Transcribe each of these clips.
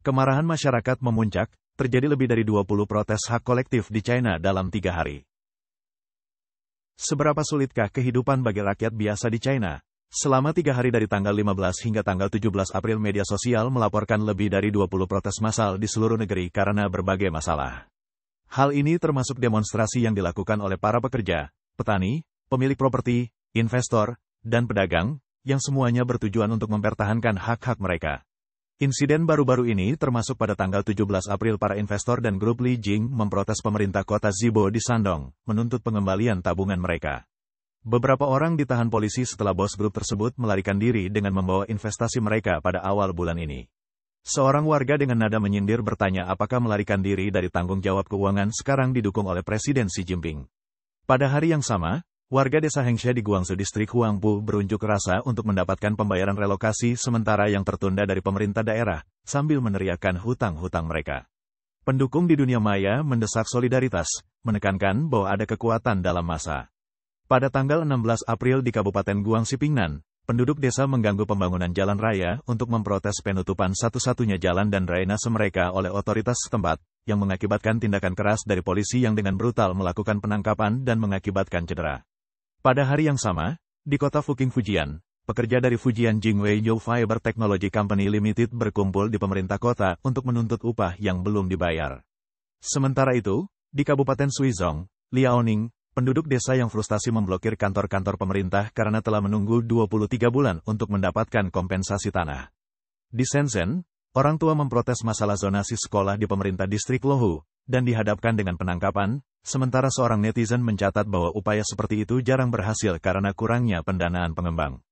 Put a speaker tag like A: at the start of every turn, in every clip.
A: Kemarahan masyarakat memuncak, terjadi lebih dari 20 protes hak kolektif di China dalam 3 hari. Seberapa sulitkah kehidupan bagi rakyat biasa di China? Selama 3 hari dari tanggal 15 hingga tanggal 17 April media sosial melaporkan lebih dari 20 protes massal di seluruh negeri karena berbagai masalah. Hal ini termasuk demonstrasi yang dilakukan oleh para pekerja, petani, pemilik properti, investor, dan pedagang, yang semuanya bertujuan untuk mempertahankan hak-hak mereka. Insiden baru-baru ini termasuk pada tanggal 17 April para investor dan grup Li Jing memprotes pemerintah kota Zibo di Shandong, menuntut pengembalian tabungan mereka. Beberapa orang ditahan polisi setelah bos grup tersebut melarikan diri dengan membawa investasi mereka pada awal bulan ini. Seorang warga dengan nada menyindir bertanya apakah melarikan diri dari tanggung jawab keuangan sekarang didukung oleh Presiden Xi Jinping. Pada hari yang sama, warga desa Hengshe di Guangzhou distrik Huangpu berunjuk rasa untuk mendapatkan pembayaran relokasi sementara yang tertunda dari pemerintah daerah, sambil meneriakkan hutang-hutang mereka. Pendukung di dunia maya mendesak solidaritas, menekankan bahwa ada kekuatan dalam massa. Pada tanggal 16 April di Kabupaten Guangxi Pingnan, penduduk desa mengganggu pembangunan jalan raya untuk memprotes penutupan satu-satunya jalan dan drainase mereka oleh otoritas setempat, yang mengakibatkan tindakan keras dari polisi yang dengan brutal melakukan penangkapan dan mengakibatkan cedera. Pada hari yang sama, di kota Fuqing Fujian, pekerja dari Fujian Jingwei New Fiber Technology Company Limited berkumpul di pemerintah kota untuk menuntut upah yang belum dibayar. Sementara itu, di Kabupaten Suizhong, Liaoning, penduduk desa yang frustasi memblokir kantor-kantor pemerintah karena telah menunggu 23 bulan untuk mendapatkan kompensasi tanah. Di Shenzhen, orang tua memprotes masalah zonasi sekolah di pemerintah distrik Lohu, dan dihadapkan dengan penangkapan, sementara seorang netizen mencatat bahwa upaya seperti itu jarang berhasil karena kurangnya pendanaan pengembang.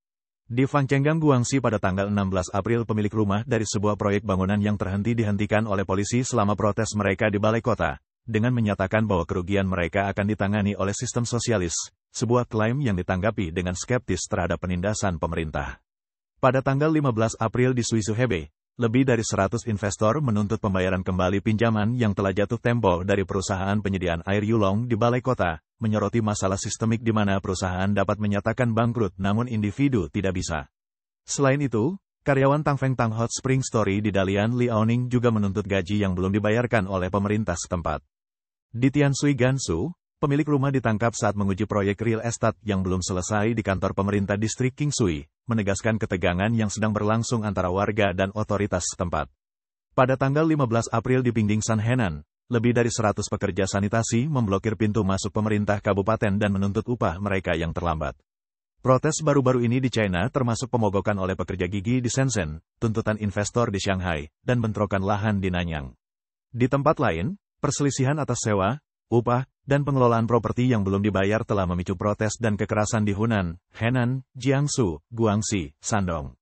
A: Di Fangchenggang Guangxi pada tanggal 16 April pemilik rumah dari sebuah proyek bangunan yang terhenti dihentikan oleh polisi selama protes mereka di balai kota, dengan menyatakan bahwa kerugian mereka akan ditangani oleh sistem sosialis, sebuah klaim yang ditanggapi dengan skeptis terhadap penindasan pemerintah. Pada tanggal 15 April di Suizhou Hebei, lebih dari 100 investor menuntut pembayaran kembali pinjaman yang telah jatuh tempo dari perusahaan penyediaan air Yulong di balai kota, menyoroti masalah sistemik di mana perusahaan dapat menyatakan bangkrut namun individu tidak bisa. Selain itu, karyawan Tangfeng Tang Hot Spring Story di Dalian Liaoning juga menuntut gaji yang belum dibayarkan oleh pemerintah setempat. Di Tianshui Gansu, pemilik rumah ditangkap saat menguji proyek real estate yang belum selesai di kantor pemerintah distrik Qingshui, menegaskan ketegangan yang sedang berlangsung antara warga dan otoritas setempat. Pada tanggal 15 April di Pingdingshan, Henan, lebih dari 100 pekerja sanitasi memblokir pintu masuk pemerintah kabupaten dan menuntut upah mereka yang terlambat. Protes baru-baru ini di China termasuk pemogokan oleh pekerja gigi di Shenzhen, tuntutan investor di Shanghai, dan bentrokan lahan di Nanyang. Di tempat lain, perselisihan atas sewa, upah, dan pengelolaan properti yang belum dibayar telah memicu protes dan kekerasan di Hunan, Henan, Jiangsu, Guangxi, Shandong.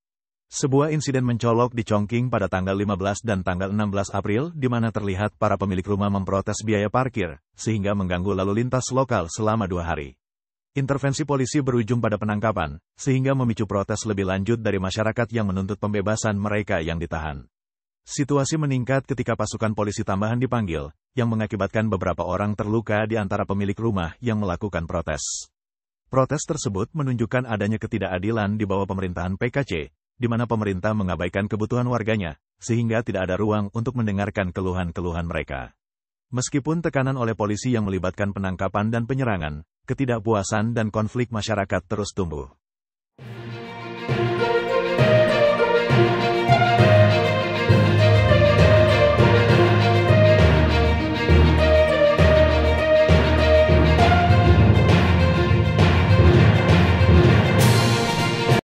A: Sebuah insiden mencolok di Chongqing pada tanggal 15 dan tanggal 16 April di mana terlihat para pemilik rumah memprotes biaya parkir, sehingga mengganggu lalu lintas lokal selama 2 hari. Intervensi polisi berujung pada penangkapan, sehingga memicu protes lebih lanjut dari masyarakat yang menuntut pembebasan mereka yang ditahan. Situasi meningkat ketika pasukan polisi tambahan dipanggil, yang mengakibatkan beberapa orang terluka di antara pemilik rumah yang melakukan protes. Protes tersebut menunjukkan adanya ketidakadilan di bawah pemerintahan PKC, di mana pemerintah mengabaikan kebutuhan warganya, sehingga tidak ada ruang untuk mendengarkan keluhan-keluhan mereka. Meskipun tekanan oleh polisi yang melibatkan penangkapan dan penyerangan, ketidakpuasan dan konflik masyarakat terus tumbuh.